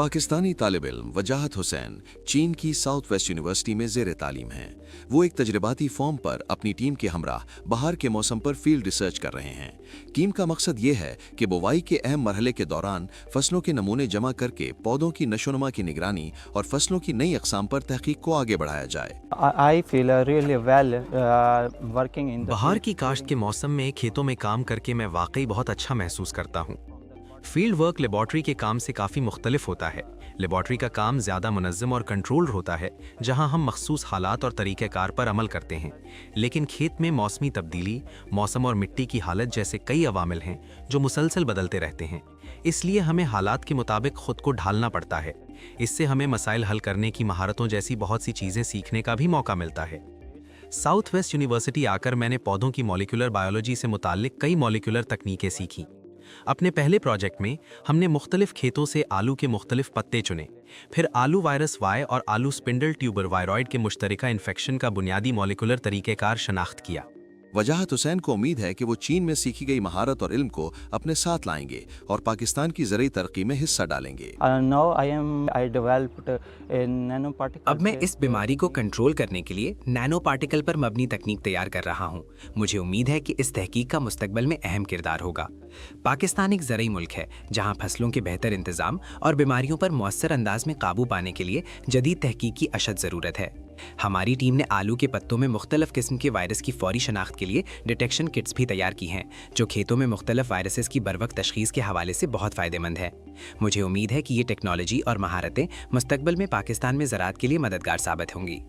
पाकिस्तानी तालिब इल्म वजाहत हुसैन चीन की साउथ वेस्ट यूनिवर्सिटी में ज़ेर तालीम हैं। वो एक तजर्बाती फॉर्म पर अपनी टीम के हमराह बहार के मौसम पर फील्ड रिसर्च कर रहे हैं। टीम का मकसद ये है कि बुवाई के अहम मरहले के दौरान फसलों के नमूने जमा करके पौधों की नशोनुमा की निगरानी और फसलों की नई अक़साम पर तहकीक को आगे बढ़ाया जाए। बहार की काश्त के मौसम में खेतों में काम करके मैं वाकई बहुत अच्छा महसूस करता हूँ। फील्ड वर्क लेबॉर्ट्री के काम से काफ़ी मुख्तलिफ होता है। लेबॉर्ट्री का काम ज़्यादा मुनज़्ज़म और कंट्रोल्ड होता है, जहां हम मखसूस हालात और तरीक़ेकार पर अमल करते हैं। लेकिन खेत में मौसमी तब्दीली, मौसम और मिट्टी की हालत जैसे कई अवामिल हैं जो मुसलसल बदलते रहते हैं। इसलिए हमें हालात के मुताबिक खुद को ढालना पड़ता है। इससे हमें मसाइल हल करने की महारतों जैसी बहुत सी चीज़ें सीखने का भी मौका मिलता है। साउथ वेस्ट यूनिवर्सिटी आकर मैंने पौधों की मॉलिक्यूलर बायोलॉजी से मुताल्लिक कई मॉलिक्यूलर तकनीकें सीखीं। अपने पहले प्रोजेक्ट में हमने मुख्तलिफ खेतों से आलू के मुख्तलिफ पत्ते चुने, फिर आलू वायरस वाई और आलू स्पिंडल ट्यूबर वायरॉइड के मुश्तरका इन्फेक्शन का बुनियादी मॉलिक्यूलर तरीक़ेकार शनाख्त किया। वजाहत हुसैन को उम्मीद है कि वो चीन में सीखी गई महारत और इल्म को अपने साथ लाएंगे और पाकिस्तान की ज़रूरी तरक्की में हिस्सा डालेंगे। अब मैं इस बीमारी को कंट्रोल करने के लिए नैनो पार्टिकल पर मबनी तकनीक तैयार कर रहा हूँ। मुझे उम्मीद है कि इस तहकीक का मुस्तकबिल में अहम किरदार होगा। पाकिस्तान एक ज़रूरी मुल्क है जहाँ फसलों के बेहतर इंतज़ाम और बीमारियों पर मौसर अंदाज में काबू पाने के लिए जदीद तहकीक की अशद ज़रूरत है। हमारी टीम ने आलू के पत्तों में मुख्तलिफ किस्म के वायरस की फौरी शनाख्त के लिए डिटेक्शन किट्स भी तैयार की हैं, जो खेतों में मुख्तलिफ वायरसेस की बरवक्त तशखीस के हवाले से बहुत फ़ायदेमंद है। मुझे उम्मीद है कि ये टेक्नोलॉजी और महारतें मुस्तकबिल में पाकिस्तान में ज़राअत के लिए मददगार साबित होंगी।